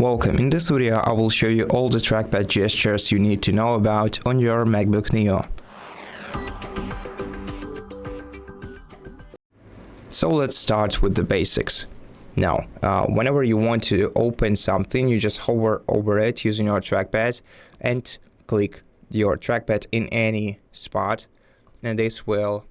Welcome. In this video, I will show you all the trackpad gestures you need to know about on your MacBook Neo. So let's start with the basics. Now, whenever you want to open something, you just hover over it using your trackpad and click your trackpad in any spot, and this will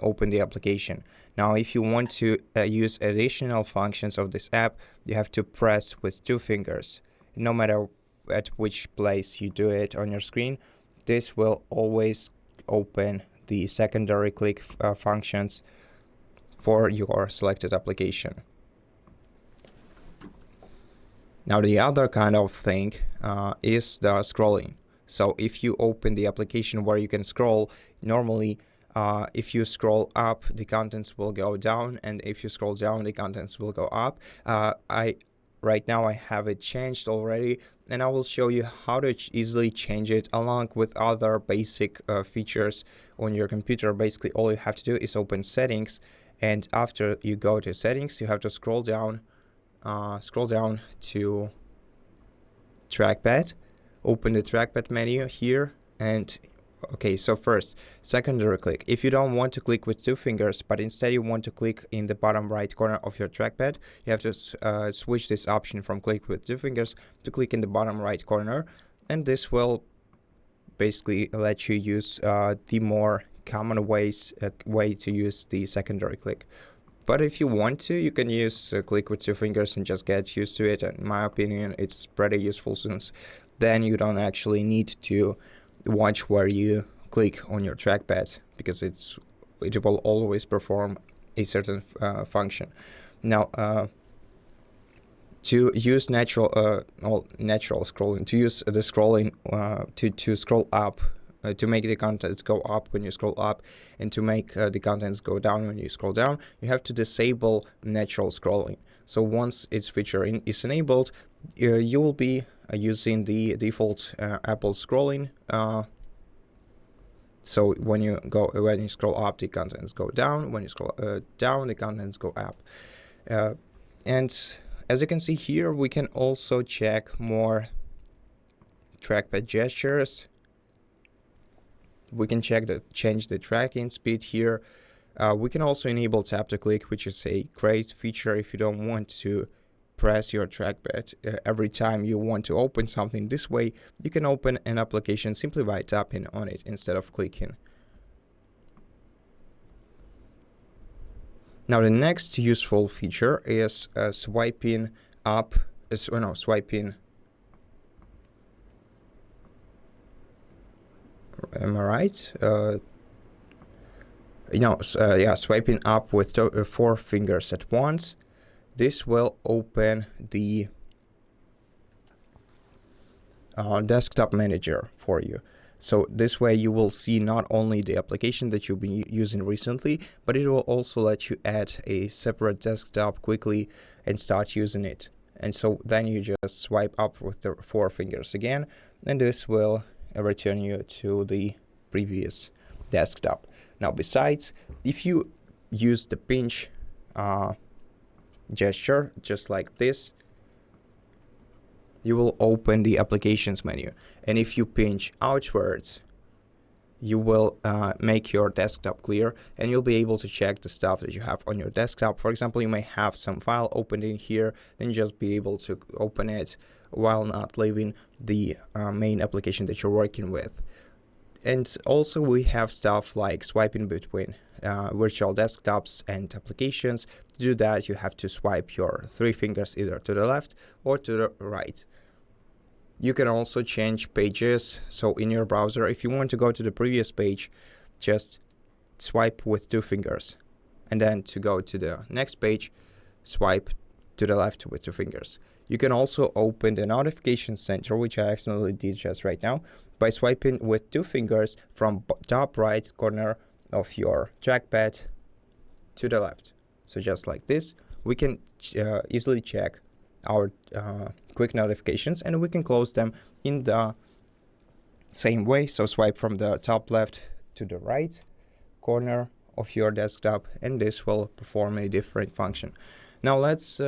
open the application. Now, if you want to use additional functions of this app, you have to press with 2 fingers. No matter at which place you do it on your screen, this will always open the secondary click functions for your selected application. Now, the other kind of thing is the scrolling. So if you open the application where you can scroll, normally if you scroll up, the contents will go down, and if you scroll down, the contents will go up. Right now I have it changed already, and I will show you how to easily change it along with other basic features on your computer. Basically, all you have to do is open Settings, and after you go to Settings, you have to scroll down to Trackpad, open the Trackpad menu here, and okay, so first, secondary click. If you don't want to click with 2 fingers, but instead you want to click in the bottom right corner of your trackpad, you have to switch this option from click with 2 fingers to click in the bottom right corner, and this will basically let you use the more common way to use the secondary click. But if you want to, you can use click with 2 fingers and just get used to it. And in my opinion, it's pretty useful, since then you don't actually need to watch where you click on your trackpad, because it will always perform a certain function. Now, to use natural scrolling, to use the scrolling to scroll up, to make the contents go up when you scroll up, and to make the contents go down when you scroll down, you have to disable natural scrolling. So once its feature is enabled, you will be using the default Apple scrolling. So when you scroll up, the contents go down. When you scroll down, the contents go up. And as you can see here, we can also check more trackpad gestures. We can change the tracking speed here. We can also enable tap to click, which is a great feature if you don't want to press your trackpad every time you want to open something. This way, you can open an application simply by tapping on it instead of clicking. Now, the next useful feature is swiping up. Swiping. Am I right? Swiping up with 4 fingers at once. This will open the desktop manager for you. So this way you will see not only the application that you've been using recently, but it will also let you add a separate desktop quickly and start using it. And so then you just swipe up with the 4 fingers again, and this will return you to the previous desktop. Now, besides, if you use the pinch gesture just like this, you will open the applications menu, and if you pinch outwards, you will make your desktop clear, and you'll be able to check the stuff that you have on your desktop. For example, you may have some file opened in here, then just be able to open it while not leaving the main application that you're working with. And also we have stuff like swiping between virtual desktops and applications. To do that, you have to swipe your 3 fingers either to the left or to the right. You can also change pages. So in your browser, if you want to go to the previous page, just swipe with 2 fingers. And then to go to the next page, swipe to the left with 2 fingers. You can also open the notification center, which I accidentally did just right now, by swiping with 2 fingers from top right corner of your trackpad to the left. So just like this, we can easily check our quick notifications, and we can close them in the same way. So swipe from the top left to the right corner of your desktop, and this will perform a different function. Now let's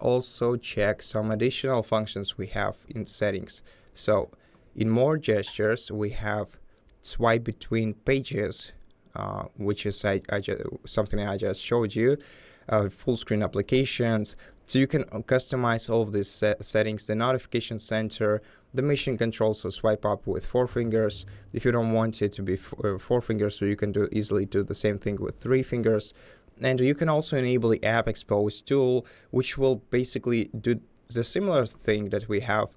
also check some additional functions we have in settings. So in more gestures, we have swipe between pages, which is something I just showed you, full screen applications. So you can customize all of these settings, the notification center, the mission control, so swipe up with 4 fingers. If you don't want it to be 4 fingers, so you can easily do the same thing with 3 fingers. And you can also enable the App Exposé tool, which will basically do the similar thing that we have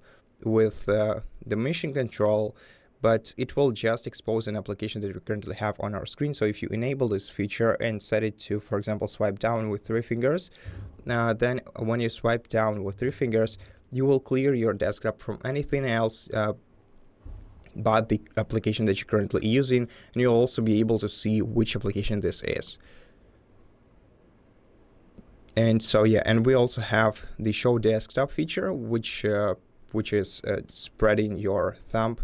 with the mission control, but it will just expose an application that we currently have on our screen. So if you enable this feature and set it to, for example, swipe down with 3 fingers, then when you swipe down with 3 fingers, you will clear your desktop from anything else but the application that you're currently using, and you'll also be able to see which application this is. And so yeah, and we also have the show desktop feature, which is spreading your thumb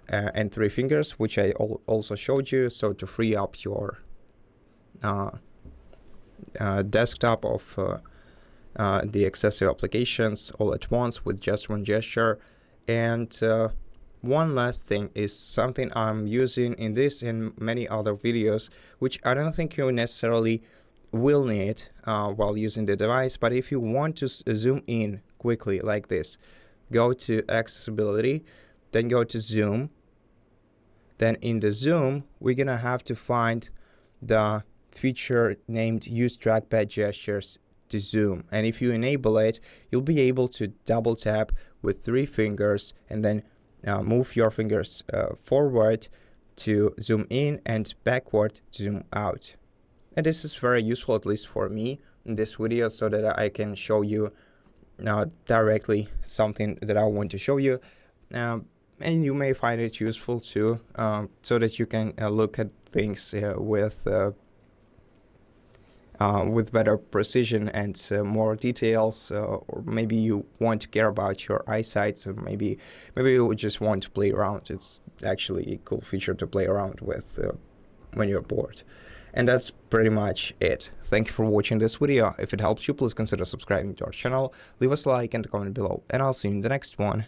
and 3 fingers, which I also showed you. So to free up your desktop of the excessive applications all at once with just one gesture. And one last thing is something I'm using in this and many other videos, which I don't think you necessarily will need while using the device. But if you want to zoom in quickly like this, go to accessibility, then go to zoom. Then in the zoom, we're gonna have to find the feature named use trackpad gestures to zoom. And if you enable it, you'll be able to double tap with 3 fingers and then move your fingers forward to zoom in and backward to zoom out. And this is very useful, at least for me, in this video, so that I can show you directly something that I want to show you. And you may find it useful too, so that you can look at things with better precision and more details, or maybe you want to care about your eyesight, so maybe you just want to play around. It's actually a cool feature to play around with when you're bored. And that's pretty much it. Thank you for watching this video. If it helps you, please consider subscribing to our channel, leave us a like and a comment below, and I'll see you in the next one.